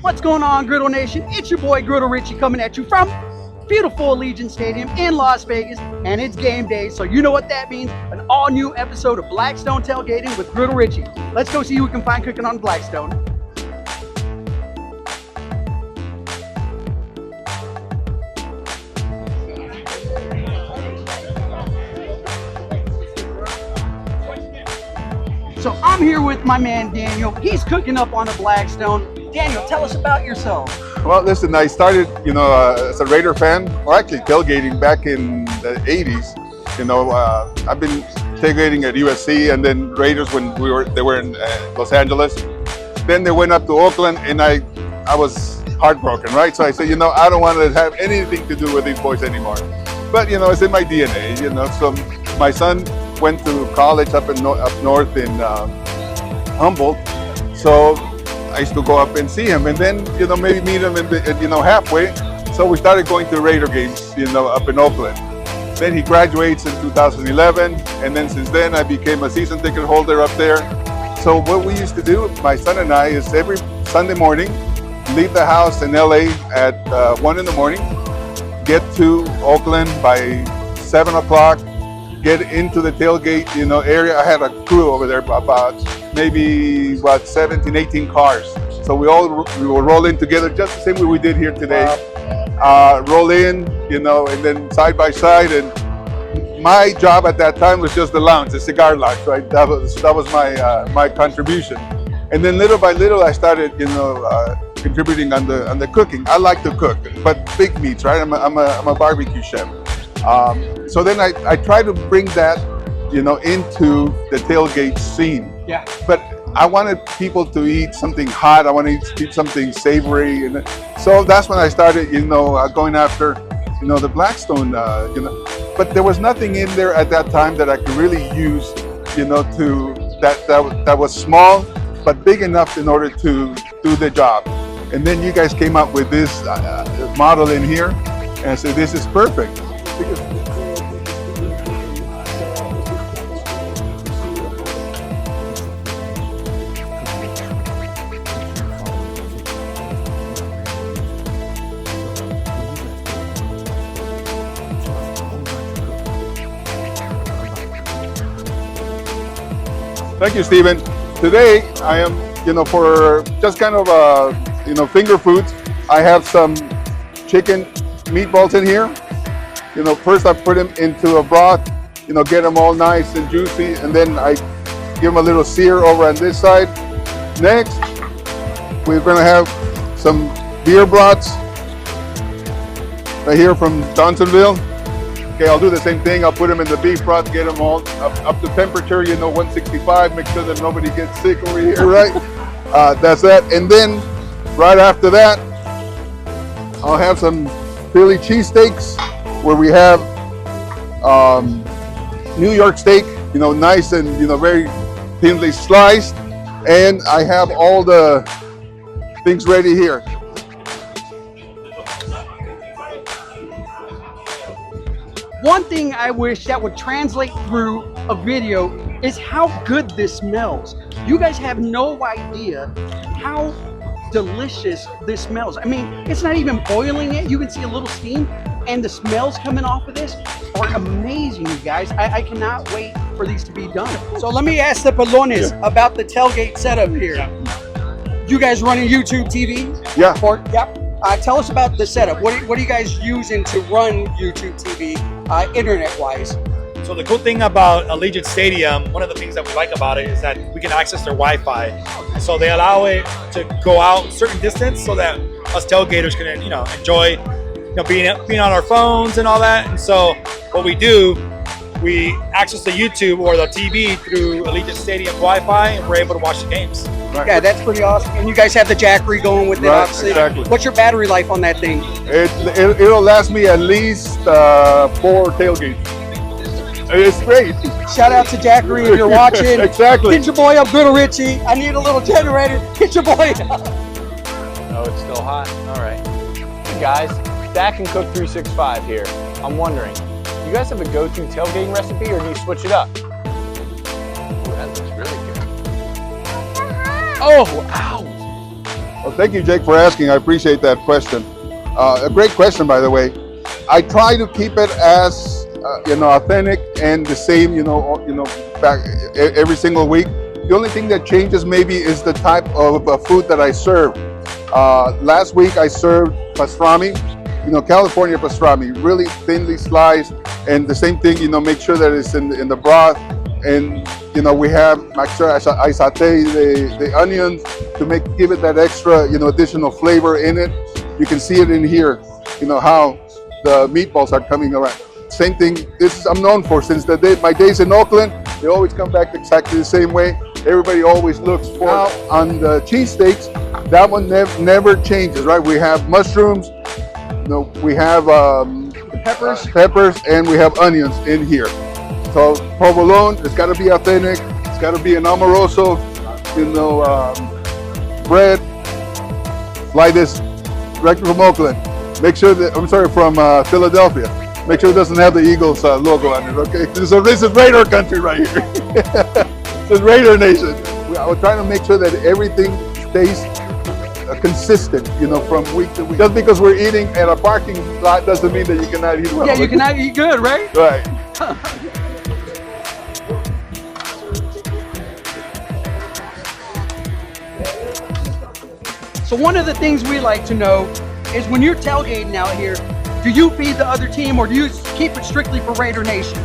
What's going on, Griddle Nation? It's your boy Griddle Richie coming at you from beautiful Allegiant Stadium in Las Vegas, and it's game day, so you know what that means. An all-new episode of Blackstone Tailgating with Griddle Richie. Let's go see who we can find cooking on Blackstone. So I'm here with my man Daniel. He's cooking up on a Blackstone. Daniel, tell us about yourself. Well, listen, I started, as a Raider fan, or actually tailgating back in the 80s. I've been tailgating at USC and then Raiders when they were in Los Angeles. Then they went up to Oakland and I was heartbroken, right? So I said, I don't want to have anything to do with these boys anymore. But, it's in my DNA, So my son went to college up north in Humboldt. So I used to go up and see him and then, maybe meet him halfway. So we started going to Raider games, up in Oakland. Then he graduates in 2011. And then since then I became a season ticket holder up there. So what we used to do, my son and I, is every Sunday morning, leave the house in LA at 1 in the morning, get to Oakland by 7 o'clock, get into the tailgate, area. I had a crew over there, about 17, 18 cars. So we will roll in together just the same way we did here today. Roll in, and then side by side. And my job at that time was just the lounge, the cigar lounge. Right? That was my contribution. And then little by little, I started, contributing on the cooking. I like to cook, but big meats, right? I'm a barbecue chef. So then I try to bring that, into the tailgate scene. Yeah. But I wanted people to eat something hot. I wanted to eat something savory, and so that's when I started, going after, the Blackstone, But there was nothing in there at that time that I could really use, that was small but big enough in order to do the job. And then you guys came up with this model in here, and I said, this is perfect. Thank you, Stephen. Today I am, for just kind of, finger foods. I have some chicken meatballs in here. First I put them into a broth, get them all nice and juicy, and then I give them a little sear over on this side. Next, we're gonna have some beer brats right here from Johnsonville. Okay, I'll do the same thing. I'll put them in the beef broth, get them all up to temperature, 165, make sure that nobody gets sick over here, right? That's that. And then right after that, I'll have some Philly cheesesteaks where we have New York steak, nice and, very thinly sliced. And I have all the things ready here. One thing I wish that would translate through a video is how good this smells. You guys have no idea how delicious this smells. I mean, it's not even boiling yet. You can see a little steam, and the smells coming off of this are amazing, you guys. I cannot wait for these to be done. So let me ask the Pelones about the tailgate setup here. You guys running YouTube TV? Yeah. Yep. Tell us about the setup. What are you guys using to run YouTube TV, internet-wise? So the cool thing about Allegiant Stadium, one of the things that we like about it is that we can access their Wi-Fi. So they allow it to go out a certain distance so that us tailgaters can, enjoy, being on our phones and all that. And so what we do, we access the YouTube or the TV through Allegiant Stadium Wi-Fi, and we're able to watch the games. Right. Yeah, that's pretty awesome. And you guys have the Jackery going with it, right, obviously. Exactly. What's your battery life on that thing? It'll last me at least 4 tailgates. It's great. Shout out to Jackery if you're watching. Exactly. Hit your boy up, Griddle Richie. I need a little generator. Hit your boy up. Oh, it's still hot. All right. Hey guys, Dak and Cook 365 here. I'm wondering, you guys have a go-to tailgating recipe, or do you switch it up? Ooh, that looks really good. Oh, ow! Well, thank you, Jake, for asking. I appreciate that question. A great question, by the way. I try to keep it as authentic and the same, back every single week. The only thing that changes maybe is the type of food that I serve. Last week I served pastrami, California pastrami, really thinly sliced, and the same thing, make sure that it's in the broth, and we have make sure I saute the onions to give it that extra, additional flavor in it. You can see it in here, how the meatballs are coming around. Same thing. I'm known for since my days in Oakland. They always come back exactly the same way. Everybody always looks for it. On the cheesesteaks, that one never changes, right? We have mushrooms, we have peppers, and we have onions in here. So provolone, it's got to be authentic. It's got to be an amoroso, bread like this, directly from Oakland. Make sure that from Philadelphia. Make sure it doesn't have the Eagles logo on it. Okay, this is Raider country right here. This is Raider Nation. We're trying to make sure that everything stays consistent, from week to week. Just because we're eating at a parking lot doesn't mean that you cannot eat well. Yeah, you cannot eat good, right? Right. So one of the things we like to know is when you're tailgating out here, do you feed the other team or do you keep it strictly for Raider Nation?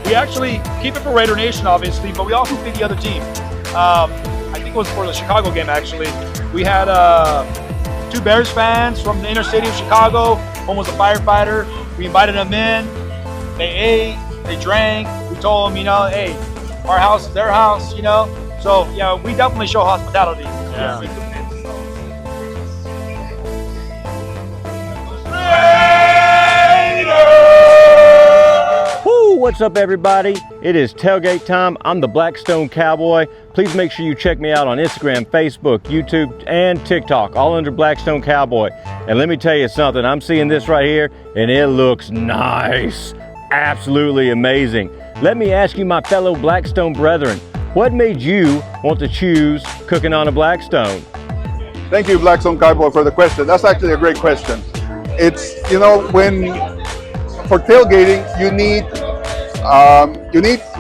We actually keep it for Raider Nation, obviously, but we also feed the other team. I think it was for the Chicago game, actually. We had 2 Bears fans from the inner city of Chicago. One was a firefighter. We invited them in. They ate, they drank. We told them, hey, our house is their house, So, we definitely show hospitality. Yeah. What's up, everybody? It is tailgate time. I'm the Blackstone Cowboy. Please make sure you check me out on Instagram, Facebook, YouTube, and TikTok, all under Blackstone Cowboy. And let me tell you something, I'm seeing this right here, and it looks nice. Absolutely amazing. Let me ask you, my fellow Blackstone brethren, what made you want to choose cooking on a Blackstone? Thank you, Blackstone Cowboy, for the question. That's actually a great question. It's, for tailgating, you need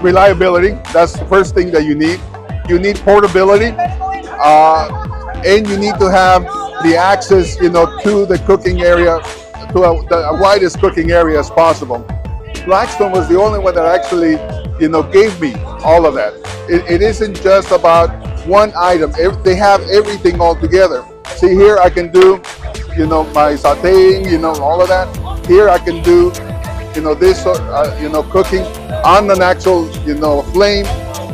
reliability. That's the first thing that you need. You need portability, and you need to have the access, to the cooking area, to the widest cooking area as possible. Blackstone was the only one that actually, gave me all of that. It isn't just about one item. They have everything all together. See here, I can do, my sauteing, all of that. Here I can do, this, cooking on an actual, flame,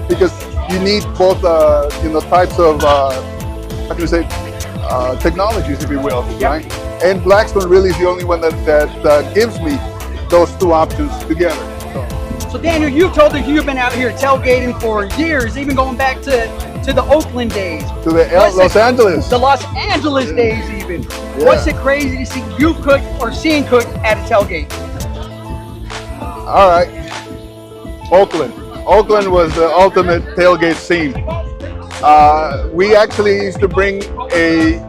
because you need both, types of, technologies, if you will, right? And Blackstone really is the only one that gives me those 2 options together. So Daniel, you've told us you've been out here tailgating for years, even going back to the Oakland days. To the Los Angeles. The Los Angeles days even. Yeah. What's it crazy to see you cook or seeing cook at a tailgate? All right. Oakland was the ultimate tailgate scene. We actually used to bring a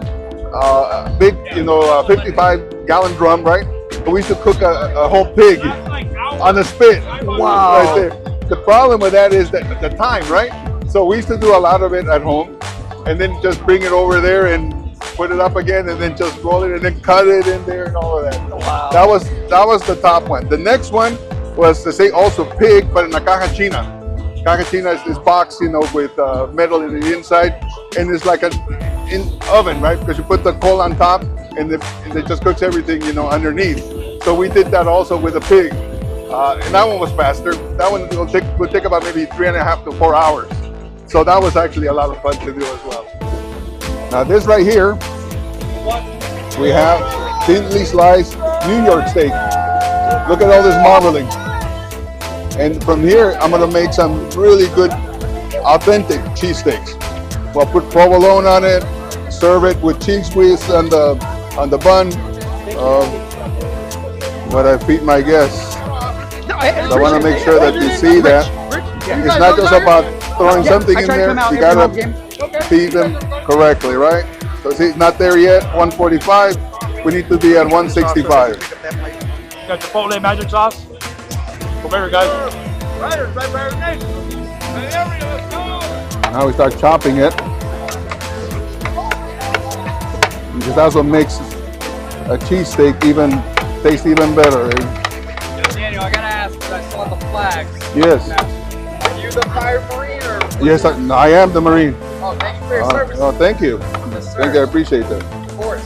big, 55-gallon drum, right? We used to cook a whole pig on a spit. Wow. Right there. The problem with that is that the time, right? So we used to do a lot of it at home, and then just bring it over there and put it up again, and then just roll it, and then cut it in there and all of that. Wow. That was the top one. The next one was to say also pig, but in a caja china. Caja china is this box, with metal in the inside, and it's like an oven, right? Because you put the coal on top, and it just cooks everything, underneath. So we did that also with a pig, and that one was faster. That one would take about maybe 3.5 to 4 hours. So that was actually a lot of fun to do as well. Now this right here, we have thinly sliced New York steak. Look at all this marbling. And from here, I'm gonna make some really good, authentic cheesesteaks. We'll put provolone on it, serve it with cheese squeeze on the bun. But I feed my guests. So I want to make sure that you see that. It's not just about throwing something in there. You gotta feed them correctly, right? So So see, not there yet. 145. We need to be at 165. Got Chipotle magic sauce. Come here, guys. Now we start chopping it. Because that's what makes a cheesesteak taste even better. Daniel, I gotta ask, I saw the flags. Yes. Are you the fire marine or? Yes, I am the Marine. Oh, thank you for your service. Oh, thank you. Yes, sir. Thank you. I appreciate that. Of course.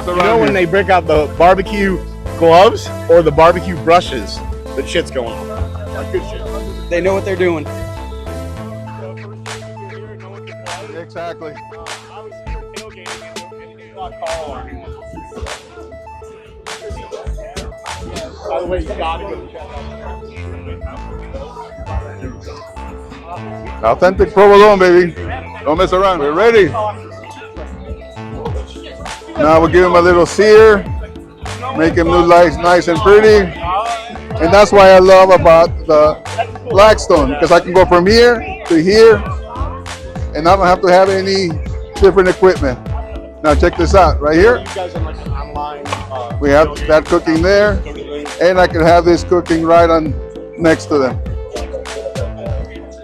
You know when they break out the barbecue gloves or the barbecue brushes, the shit's going on. Like good shit. They know what they're doing. Exactly. I was here tailgating and it's not Carl or anyone. By the way, you gotta go check out. Authentic provolone, baby. Don't mess around. We're ready. Now we'll give him a little sear, make him look nice and pretty. And that's why I love about the Blackstone, because I can go from here to here, and I don't have to have any different equipment. Now check this out, right here. You guys are like an online. We have that cooking there, and I can have this cooking right on next to them.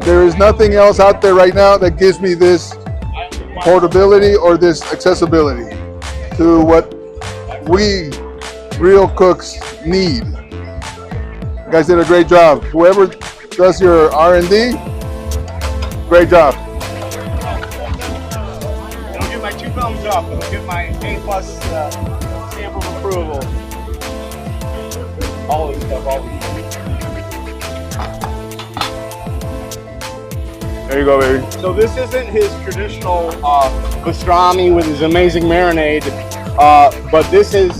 There is nothing else out there right now that gives me this portability or this accessibility to what we real cooks need. You guys did a great job. Whoever does your R&D, great job. I'll give my 2 thumbs up. I'll give my A+ stamp of approval. All this stuff, all these. There you go, baby. So this isn't his traditional pastrami with his amazing marinade, but this is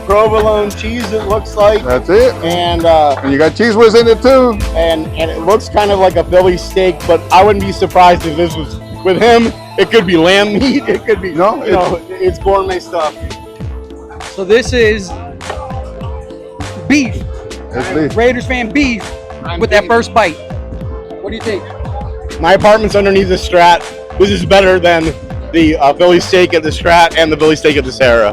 provolone cheese, it looks like. That's it. And And you got cheese whiz in it too. and it looks kind of like a Philly steak, but I wouldn't be surprised if this was with him. It could be lamb meat. It could be it's gourmet stuff. So this is beef. That's beef. Raiders fan beef with that first bite. What do you think? My apartment's underneath the Strat. This is better than the Philly steak at the Strat and the Philly steak at the Sarah.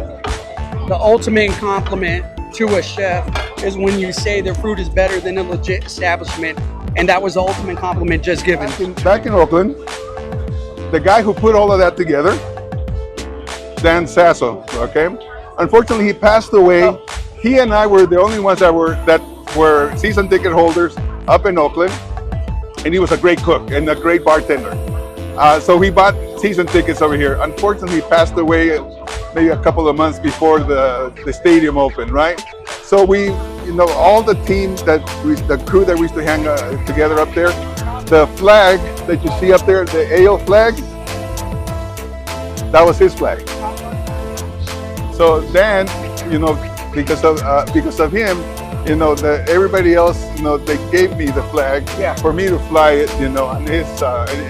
The ultimate compliment to a chef is when you say their food is better than a legit establishment, and that was the ultimate compliment just given. Back in Oakland, the guy who put all of that together, Dan Saso, okay? Unfortunately, he passed away. He and I were the only ones that were season ticket holders up in Oakland, and he was a great cook and a great bartender. So he bought season tickets over here. Unfortunately, he passed away maybe a couple of months before the stadium opened, right? So we, all the team the crew that we used to hang together up there, the flag that you see up there, the AO flag, that was his flag. So Dan, because of him, everybody else, they gave me the flag for me to fly it, in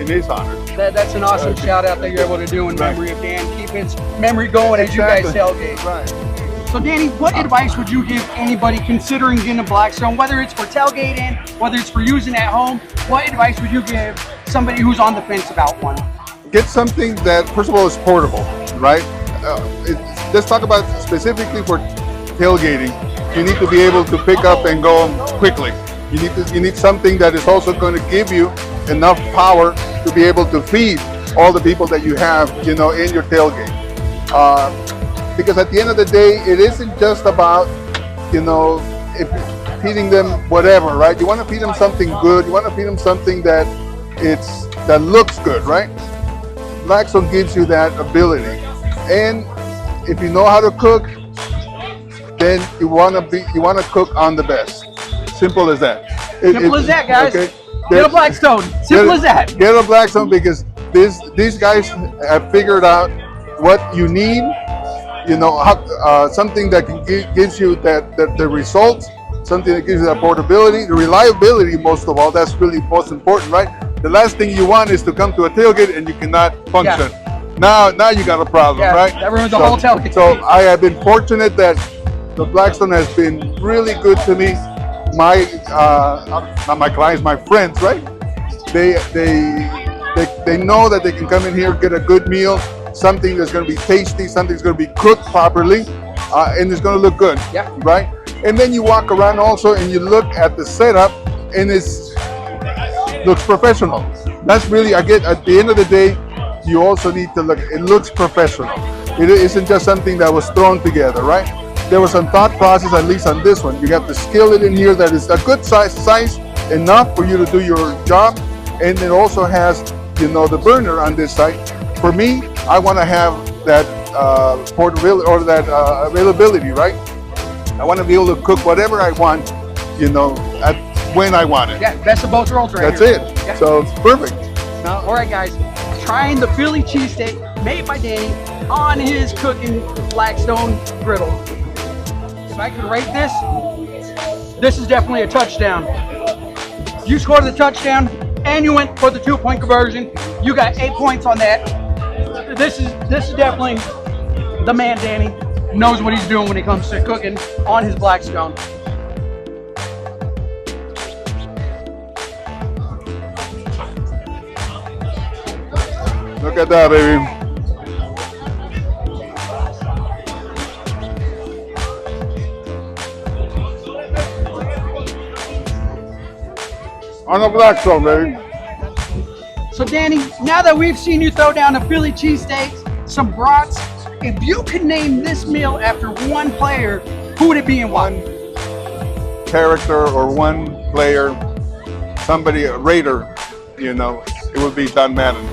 his honor. That's an awesome shout out that you're able to do in memory of Dan. Keep his memory going as you guys tailgate. Right. So Danny, what advice would you give anybody considering getting a Blackstone, whether it's for tailgating, whether it's for using at home? What advice would you give somebody who's on the fence about one? Get something that, first of all, is portable, right? Let's talk about specifically for tailgating. You need to be able to pick up and go quickly. You need something that is also going to give you enough power to be able to feed all the people that you have, in your tailgate. Because at the end of the day, it isn't just about, feeding them whatever, right? You want to feed them something good. You want to feed them something that looks good, right? Blackstone gives you that ability, and if you know how to cook, then you want to cook on the best. Simple as that. Simple as that, guys. Okay? Get a Blackstone. Simple as that. Get a Blackstone, because these guys have figured out what you need. Something that gives you the results, something that gives you that portability, the reliability. Most of all, that's really most important, right? The last thing you want is to come to a tailgate and you cannot function. Yeah. Now you got a problem, right? That ruins the whole tailgate. So I have been fortunate that the Blackstone has been really good to me. Not my clients, my friends, right? They know that they can come in here, get a good meal, something that's going to be tasty, something that's going to be cooked properly, and it's going to look good. Yeah. Right. And then you walk around also, and you look at the setup, and looks professional. That's really, at the end of the day, you also need to look. It looks professional. It isn't just something that was thrown together, right? There was some thought process, at least on this one. You got the skillet in here that is a good size enough for you to do your job, and it also has, the burner on this side. For me, I want to have that portability or that availability, right? I want to be able to cook whatever I want, when I want it. Yeah, best of both worlds right That's here. it. Yeah. So it's perfect. All right, guys, trying the Philly cheesesteak made by Danny on his cooking Blackstone griddle. If I could rate this is definitely a touchdown. You scored the touchdown and you went for the 2-point conversion. You got 8 points on that. This is definitely the man, Danny. Knows what he's doing when it comes to cooking on his Blackstone. Look at that, baby. On the Blackstone, baby. So Danny, now that we've seen you throw down a Philly cheesesteak, some brats, if you could name this meal after one player, who would it be and why? Character or one player, somebody, a Raider, it would be Don Madden.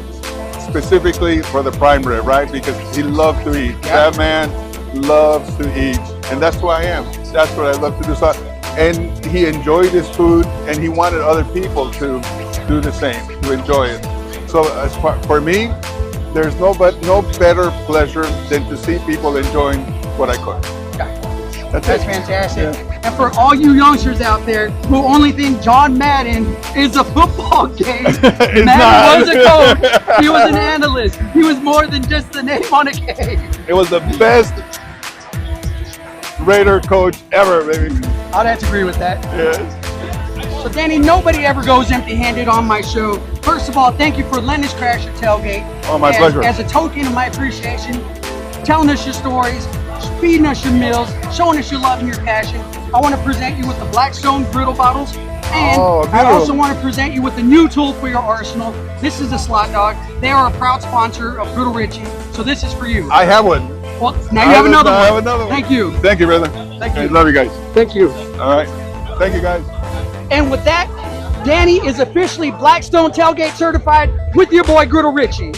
Specifically for the prime rib, right? Because he loved to eat. Yeah. That man loves to eat. And that's who I am. That's what I love to do. So, and he enjoyed his food, and he wanted other people to do the same, to enjoy it. So for me, there's no better pleasure than to see people enjoying what I cook. That's fantastic. Yeah. And for all you youngsters out there who only think John Madden is a football game, Madden was a coach. He was an analyst. He was more than just the name on a game. It was the best Raider coach ever, baby. I'd have to agree with that. Yes. So Danny, nobody ever goes empty-handed on my show. First of all, thank you for letting us crash your tailgate. Oh, my pleasure. As a token of my appreciation, telling us your stories, feeding us your meals, showing us your love and your passion. I want to present you with the Blackstone griddle bottles, and I also want to present you with a new tool for your arsenal. This is a slot dog. They are a proud sponsor of Griddle Richie, so this is for you. I have one. Well, now you have another one. I have another one. Thank you. Thank you, brother. Thank you. I love you guys. Thank you. All right. Thank you, guys. And with that, Danny is officially Blackstone Tailgate Certified with your boy Griddle Richie.